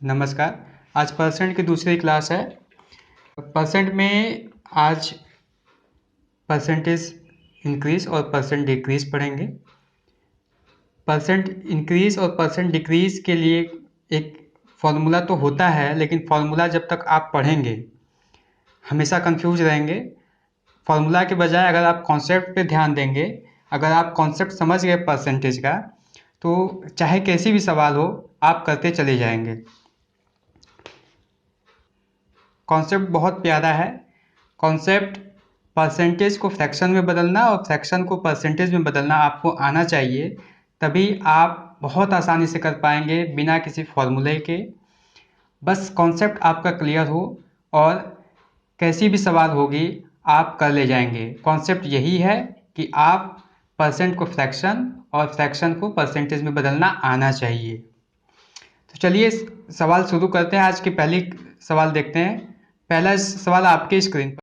नमस्कार। आज परसेंट की दूसरी क्लास है। परसेंट में आज परसेंटेज इंक्रीज और परसेंट डिक्रीज पढ़ेंगे। परसेंट इंक्रीज और परसेंट डिक्रीज के लिए एक फॉर्मूला तो होता है, लेकिन फॉर्मूला जब तक आप पढ़ेंगे हमेशा कंफ्यूज रहेंगे। फॉर्मूला के बजाय अगर आप कॉन्सेप्ट पे ध्यान देंगे, अगर आप कॉन्सेप्ट समझ गए परसेंटेज का, तो चाहे कैसी भी सवाल हो आप करते चले जाएंगे। कॉन्सेप्ट बहुत प्यारा है। कॉन्सेप्ट परसेंटेज को फ्रैक्शन में बदलना और फ्रैक्शन को परसेंटेज में बदलना आपको आना चाहिए, तभी आप बहुत आसानी से कर पाएंगे बिना किसी फॉर्मूले के। बस कॉन्सेप्ट आपका क्लियर हो और कैसी भी सवाल होगी आप कर ले जाएंगे। कॉन्सेप्ट यही है कि आप परसेंट को फ्रैक्शन और फ्रैक्शन को परसेंटेज में बदलना आना चाहिए। तो चलिए सवाल शुरू करते हैं। आज की पहली सवाल देखते हैं। पहला सवाल आपके स्क्रीन पर।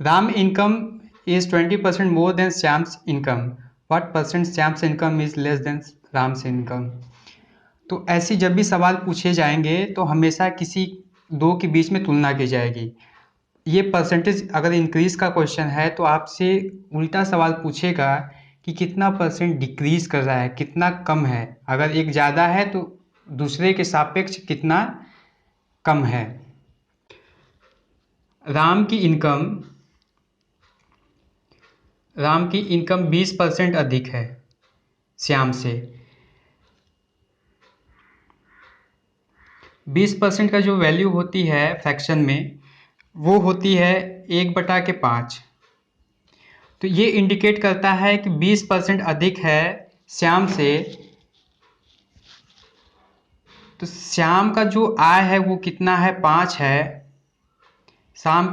Ram income is 20% more than Shyam's income. What percent Shyam's income is less than Ram's income. तो ऐसी जब भी सवाल पूछे जाएंगे तो हमेशा किसी दो के बीच में तुलना की जाएगी। ये परसेंटेज अगर इंक्रीज का क्वेश्चन है तो आपसे उल्टा सवाल पूछेगा कि कितना परसेंट डिक्रीज कर रहा है, कितना कम है। अगर एक ज़्यादा है तो दूसरे के सापेक्ष कितना कम है। राम की इनकम 20% अधिक है श्याम से। 20% का जो वैल्यू होती है फ्रैक्शन में वो होती है 1/5। तो ये इंडिकेट करता है कि 20% अधिक है श्याम से। तो श्याम का जो आय है वो कितना है, 5 है। श्याम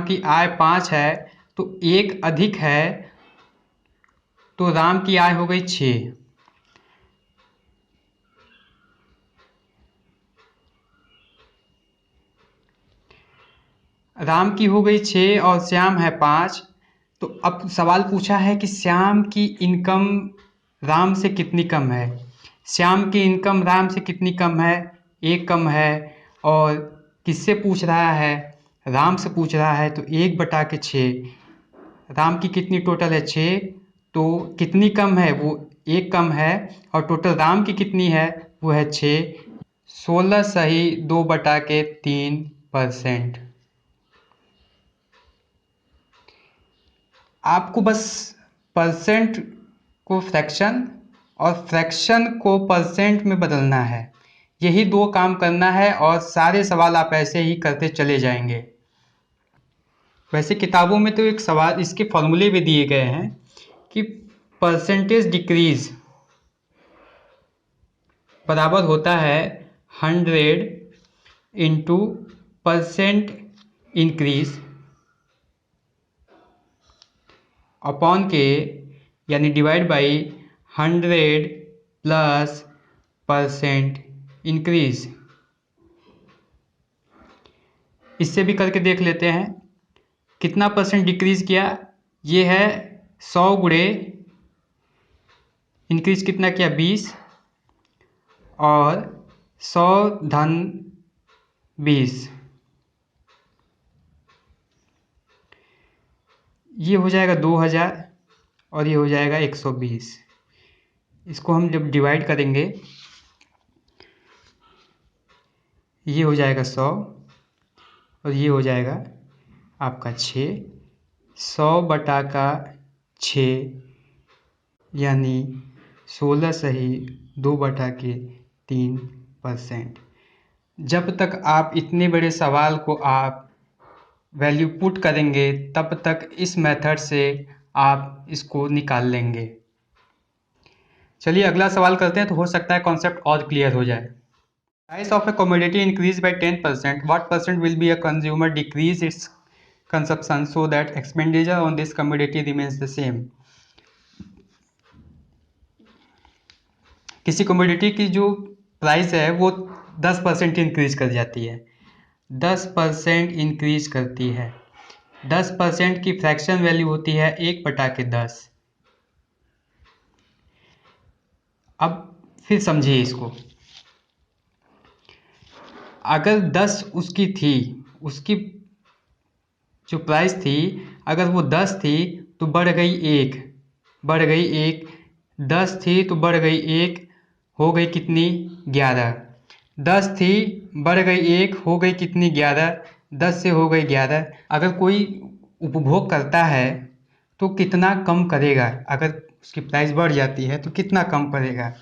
की आय 5 है तो 1 अधिक है, तो राम की आय हो गई 6। राम की हो गई 6 और श्याम है 5। तो अब सवाल पूछा है कि श्याम की इनकम राम से कितनी कम है। श्याम की इनकम राम से कितनी कम है, 1 कम है। और किससे पूछ रहा है, राम से पूछ रहा है। तो 1/6। राम की कितनी टोटल है 6, तो कितनी कम है वो 1 कम है। और टोटल राम की कितनी है वो है 6। 16 सही 2/3%। आपको बस परसेंट को फ्रैक्शन और फ्रैक्शन को परसेंट में बदलना है। यही दो काम करना है और सारे सवाल आप ऐसे ही करते चले जाएंगे। वैसे किताबों में तो एक सवाल इसके फॉर्मूले भी दिए गए हैं कि परसेंटेज डिक्रीज बराबर होता है 100 इंटू परसेंट इंक्रीज अपॉन के, यानी divide by 100 plus percent increase. इससे भी करके देख लेते हैं कितना परसेंट डिक्रीज किया। ये है 100 गुणे इंक्रीज कितना किया 20, और 100 धन 20 ये हो जाएगा 2000 और ये हो जाएगा 120। इसको हम जब डिवाइड करेंगे ये हो जाएगा 100 और ये हो जाएगा आपका 6। 100/6 यानी 16 सही 2/3%। जब तक आप इतने बड़े सवाल को आप वैल्यू पुट करेंगे तब तक इस मेथड से आप इसको निकाल लेंगे। चलिए अगला सवाल करते हैं, तो हो सकता है कॉन्सेप्ट और क्लियर हो जाए। Price of A commodity increase by 10%, what percent will be a consumer decrease its consumption so that expenditure on this commodity remains the same. किसी कमोडिटी की जो प्राइस है वो 10% इंक्रीज कर जाती है, 10% इंक्रीज करती है। 10% की फ्रैक्शन वैल्यू होती है 1/10। अब फिर समझिए इसको। अगर 10 उसकी थी, उसकी जो प्राइस थी अगर वो 10 थी तो बढ़ गई 1, बढ़ गई 1, 10 थी तो बढ़ गई 1, हो गई कितनी 11, 10 थी बढ़ गई 1, हो गई कितनी 11, 10 से हो गई 11। अगर कोई उपभोग करता है तो कितना कम करेगा, अगर उसकी प्राइस बढ़ जाती है तो कितना कम करेगा।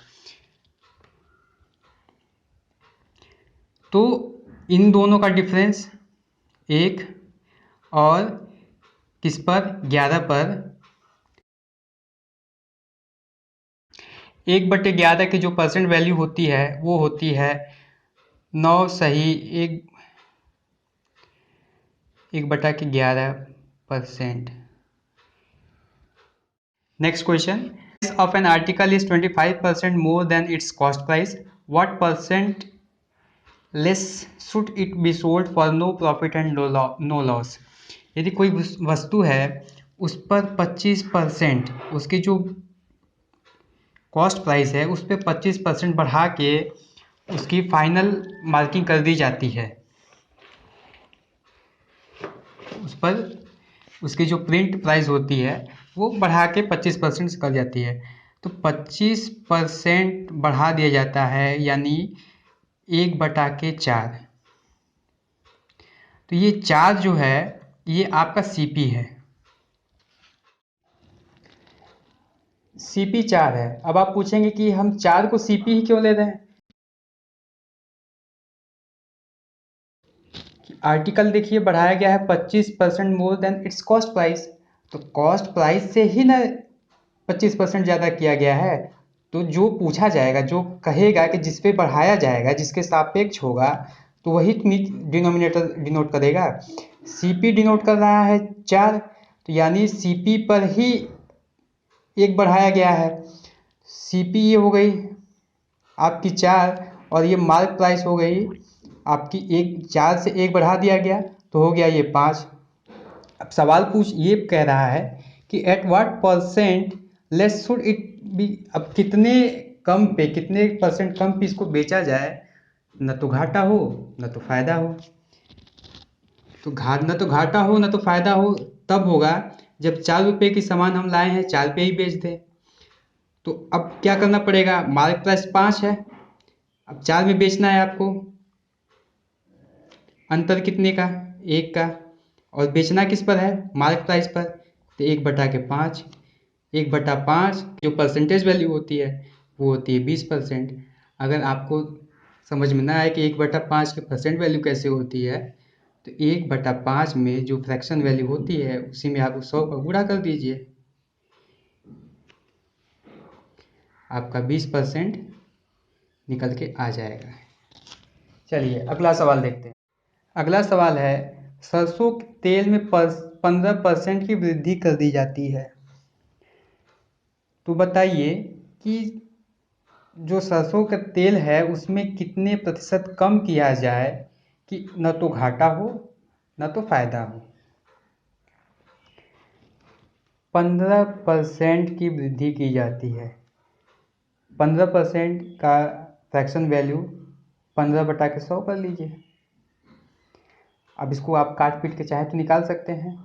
तो इन दोनों का डिफरेंस 1 और किस पर 11 पर, 1/11 की जो परसेंट वैल्यू होती है वो होती है 9 सही 1/11%। Next question, of an article is 25% more than its cost price, what percent less should it be sold for no profit and no loss। यदि कोई वस्तु है उस पर 25%, उसकी जो कॉस्ट प्राइस है उस पर 25% बढ़ा के उसकी फाइनल मार्किंग कर दी जाती है, उस पर उसकी जो प्रिंट प्राइस होती है वो बढ़ा के 25% कर जाती है। तो 25% बढ़ा दिया जाता है यानी 1/4। तो ये 4 जो है ये आपका सीपी है, सीपी 4 है। अब आप पूछेंगे कि हम 4 को सीपी ही क्यों ले रहे हैं। आर्टिकल देखिए बढ़ाया गया है 25% more than its cost price, तो कॉस्ट प्राइस से ही ना 25% ज़्यादा किया गया है। तो जो पूछा जाएगा, जो कहेगा कि जिस पे बढ़ाया जाएगा, जिसके सापेक्ष होगा, तो वही डिनोमिनेटर डिनोट करेगा। सीपी डिनोट कर रहा है 4, तो यानी सीपी पर ही 1 बढ़ाया गया है। सीपी ये हो गई आपकी 4 और ये मार्क प्राइस हो गई आपकी 1, 4 से 1 बढ़ा दिया गया तो हो गया ये 5। अब सवाल ये कह रहा है कि eight what percent less should it be, अब कितने कम पे, कितने परसेंट कम पे इसको बेचा जाए, न तो घाटा हो न तो फायदा हो। तो न तो घाटा हो न तो फायदा हो तब होगा जब 4 रुपये की सामान हम लाए हैं 4 पे ही बेच दें। तो अब क्या करना पड़ेगा, मार्केट प्राइस 5 है, अब 4 में बेचना है आपको, अंतर कितने का 1 का, और बेचना किस पर है मार्केट प्राइस पर, तो 1/5, 1/5 जो परसेंटेज वैल्यू होती है वो होती है 20%। अगर आपको समझ में ना आए कि 1/5 की परसेंट वैल्यू कैसे होती है, तो 1/5 में जो फ्रैक्शन वैल्यू होती है उसी में आप 100 का गुणा कर दीजिए, आपका 20% निकल के आ जाएगा। चलिए अगला सवाल देखते हैं। अगला सवाल है, सरसों के तेल में 15% की वृद्धि कर दी जाती है, तो बताइए कि जो सरसों का तेल है उसमें कितने प्रतिशत कम किया जाए कि न तो घाटा हो न तो फायदा हो। 15% की वृद्धि की जाती है, 15% का फ्रैक्शन वैल्यू 15/100 कर लीजिए। अब इसको आप काट पीट के चाहे तो निकाल सकते हैं,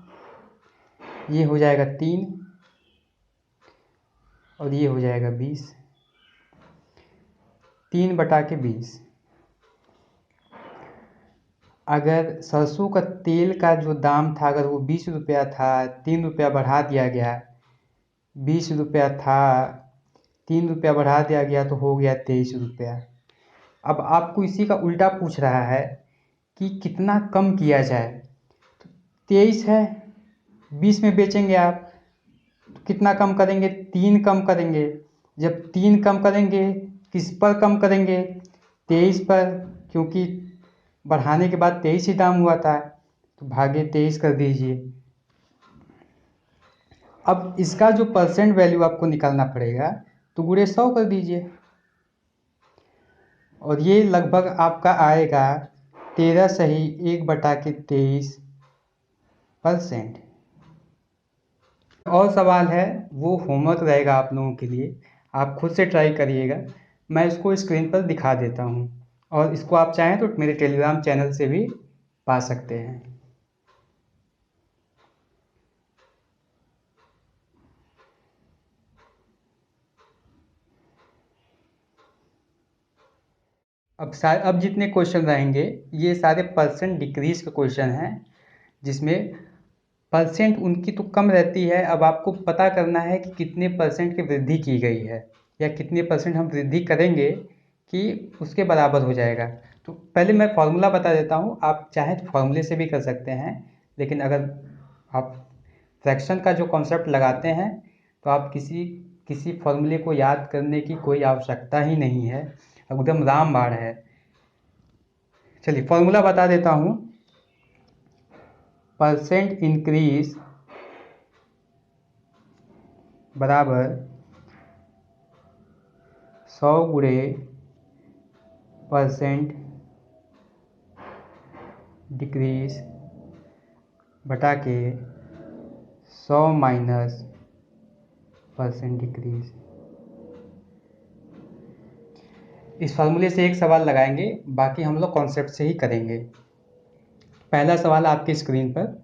ये हो जाएगा 3 और ये हो जाएगा 20, 3/20। अगर सरसों का तेल का जो दाम था अगर वो 20 रुपया था, 3 रुपया बढ़ा दिया गया, 20 रुपया था 3 रुपया बढ़ा दिया गया तो हो गया 23 रुपया। अब आपको इसी का उल्टा पूछ रहा है कि कितना कम किया जाए, तो 23 है, 20 में बेचेंगे आप तो कितना कम करेंगे, 3 कम करेंगे। जब 3 कम करेंगे किस पर कम करेंगे, 23 पर, क्योंकि बढ़ाने के बाद 23 ही दाम हुआ था, तो भागे 23 कर दीजिए। अब इसका जो परसेंट वैल्यू आपको निकालना पड़ेगा तो गुणे 100 कर दीजिए और ये लगभग आपका आएगा 13 सही 1/23%। और सवाल है वो होमवर्क रहेगा आप लोगों के लिए, आप खुद से ट्राई करिएगा, मैं इसको स्क्रीन पर दिखा देता हूँ और इसको आप चाहें तो मेरे टेलीग्राम चैनल से भी पा सकते हैं। अब जितने क्वेश्चन रहेंगे ये सारे परसेंट डिक्रीज के क्वेश्चन हैं, जिसमें परसेंट उनकी तो कम रहती है। अब आपको पता करना है कि कितने परसेंट की वृद्धि की गई है या कितने परसेंट हम वृद्धि करेंगे कि उसके बराबर हो जाएगा। तो पहले मैं फॉर्मूला बता देता हूँ, आप चाहें तो फॉर्मूले से भी कर सकते हैं, लेकिन अगर आप फ्रैक्शन का जो कॉन्सेप्ट लगाते हैं तो आप किसी फॉर्मूले को याद करने की कोई आवश्यकता ही नहीं है, एकदम रामबाण है। चलिए फॉर्मूला बता देता हूँ। परसेंट इंक्रीज बराबर 100 गुणे परसेंट डिक्रीज बटा के 100 माइनस परसेंट डिक्रीज। इस फार्मूले से एक सवाल लगाएंगे, बाकी हम लोग कॉन्सेप्ट से ही करेंगे। पहला सवाल आपकी स्क्रीन पर,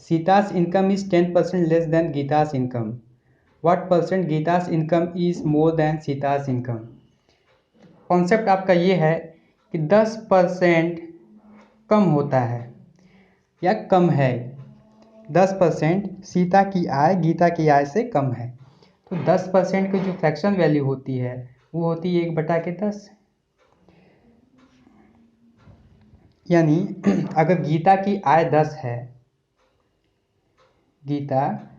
सीता's income is 10% less than Geeta's income. What percent Geeta's income is more than सीता's income? Concept आपका ये है कि 10% कम होता है या कम है। 10% सीता की आय गीता की आय से कम है, तो 10% की जो फ्रैक्शन वैल्यू होती है वो होती है 1/10। यानी अगर गीता की आय 10 है, गीता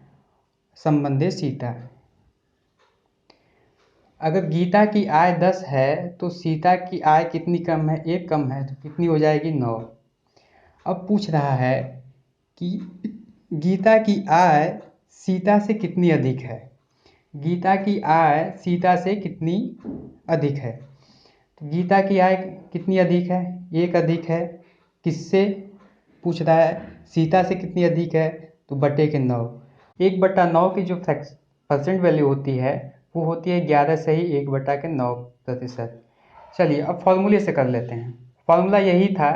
संबंधित सीता, अगर गीता की आय 10 है तो सीता की आय कितनी कम है? 1 कम है, तो कितनी हो जाएगी? 9। अब पूछ रहा है कि गीता की आय सीता से कितनी अधिक है। गीता की आय सीता से कितनी अधिक है? तो गीता की आय कितनी अधिक है? 1 अधिक है। किससे पूछ रहा है? सीता से कितनी अधिक है? तो बटे के 9। 1/9 की जो परसेंट वैल्यू होती है वो होती है 11 से ही 1/9%। चलिए अब फॉर्मूले से कर लेते हैं। फॉर्मूला यही था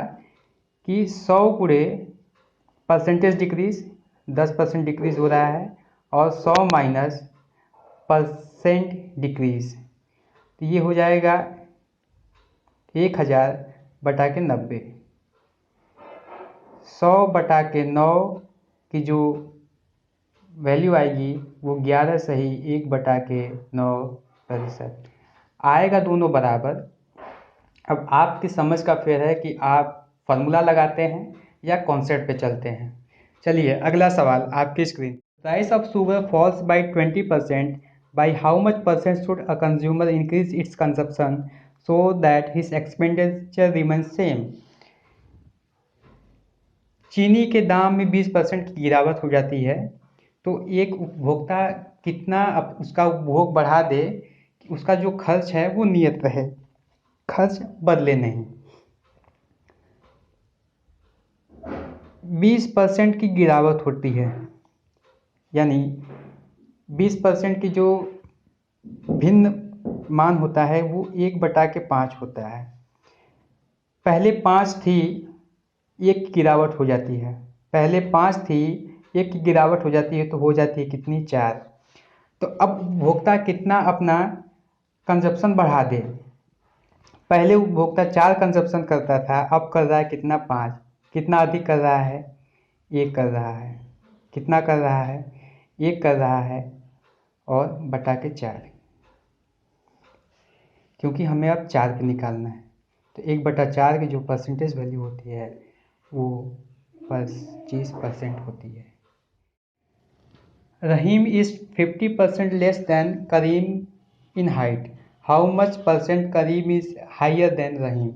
कि 100 गुणे परसेंटेज डिक्रीज, 10% डिक्रीज हो रहा है, और 100 माइनस परसेंट डिक्रीज, तो ये हो जाएगा 1000/90। 100/9 की जो वैल्यू आएगी वो 11 से ही 1/9% आएगा, दोनों बराबर। अब आपकी समझ का फेर है कि आप फार्मूला लगाते हैं या कॉन्सेप्ट पे चलते हैं। चलिए अगला सवाल आपकी screen. Price of sugar falls by 20%, by how much percent should a consumer increase its consumption so that his expenditure remain same. चीनी के दाम में 20% की गिरावट हो जाती है, तो एक उपभोक्ता कितना उसका उपभोग बढ़ा दे कि उसका जो खर्च है वो नियत रहे, खर्च बदले नहीं। 20% की गिरावट होती है, यानी 20% की जो भिन्न मान होता है वो 1/5 होता है। पहले 5 थी, 1 की गिरावट हो जाती है। पहले 5 थी, 1 की गिरावट हो जाती है, तो हो जाती है कितनी? 4। तो अब उपभोक्ता कितना अपना कंजप्शन बढ़ा दे। पहले उपभोक्ता 4 कंजप्शन करता था, अब कर रहा है कितना? 5। कितना अधिक कर रहा है? 1 कर रहा है। कितना कर रहा है? 1 कर रहा है, और बटा के 4, क्योंकि हमें अब 4 पे निकालना है। तो 1/4 की जो परसेंटेज वैल्यू होती है वो 25% होती है। Rahim is 50% less than Karim in height, how much percent Karim is higher than Rahim.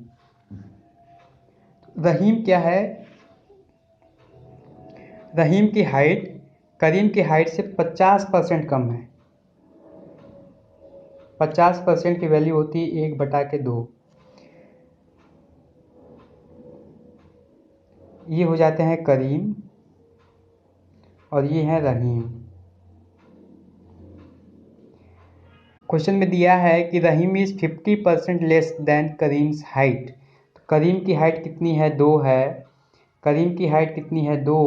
Rahim क्या है? रहीम की हाइट करीम की हाइट से 50% कम है। 50% की वैल्यू होती है 1/2। ये हो जाते हैं करीम और ये है रहीम। क्वेश्चन में दिया है कि Rahim is 50% less than Karim's height. तो करीम की हाइट कितनी है, 2 है। करीम की हाइट कितनी है, 2।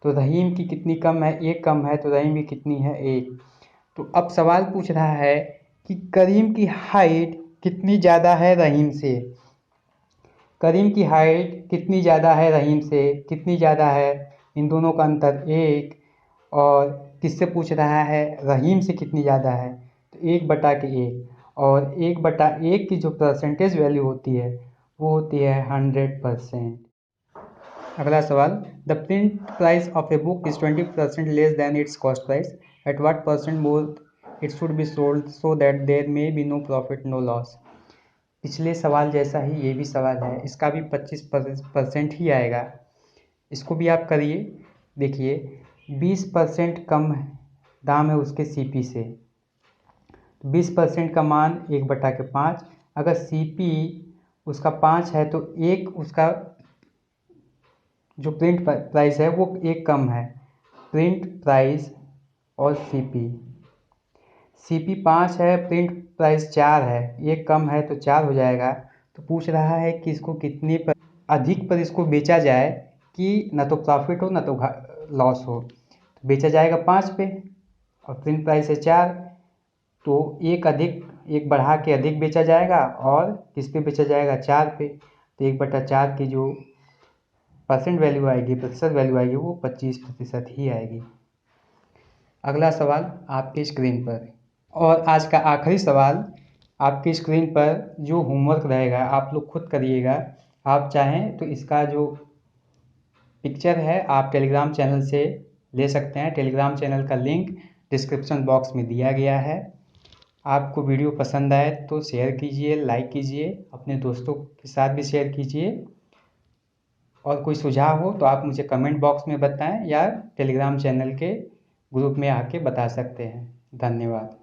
तो रहीम की कितनी कम है, 1 कम है। तो रहीम की कितनी है, 1। तो अब सवाल पूछ रहा है कि करीम की हाइट कितनी ज़्यादा है रहीम से। करीम की हाइट कितनी ज़्यादा है रहीम से, कितनी ज़्यादा है, इन दोनों का अंतर 1। और किससे पूछ रहा है, रहीम से कितनी ज़्यादा है, तो 1/1। और 1/1 की जो परसेंटेज वैल्यू होती है वो होती है 100%। अगला सवाल, the print price of a book is 20% less than its cost price, at what percent more it should be sold so that there may be no profit no loss. पिछले सवाल जैसा ही ये भी सवाल है, इसका भी 25% ही आएगा। इसको भी आप करिए। देखिए 20% कम दाम है उसके सीपी से, 20% का मान 1/5। अगर सीपी उसका 5 है तो एक उसका जो प्रिंट प्राइस है वो 1 कम है। प्रिंट प्राइस और सीपी 5 है, प्रिंट प्राइस 4 है, 1 कम है तो 4 हो जाएगा। तो पूछ रहा है कि इसको कितने पर अधिक पर इसको बेचा जाए कि ना तो प्रॉफिट हो ना तो लॉस हो। तो बेचा जाएगा 5 पे और प्रिंट प्राइस है 4, तो एक बढ़ा के अधिक बेचा जाएगा और किस पे बेचा जाएगा, 4 पे। तो 1/4 की जो परसेंट वैल्यू आएगी, प्रतिशत वैल्यू आएगी, वो 25% ही आएगी। अगला सवाल आपकी स्क्रीन पर, और आज का आखिरी सवाल आपकी स्क्रीन पर जो होमवर्क रहेगा आप लोग खुद करिएगा। आप चाहें तो इसका जो पिक्चर है आप टेलीग्राम चैनल से ले सकते हैं। टेलीग्राम चैनल का लिंक डिस्क्रिप्शन बॉक्स में दिया गया है। आपको वीडियो पसंद आए तो शेयर कीजिए, लाइक कीजिए, अपने दोस्तों के साथ भी शेयर कीजिए। और कोई सुझाव हो तो आप मुझे कमेंट बॉक्स में बताएं या टेलीग्राम चैनल के ग्रुप में आके बता सकते हैं। धन्यवाद।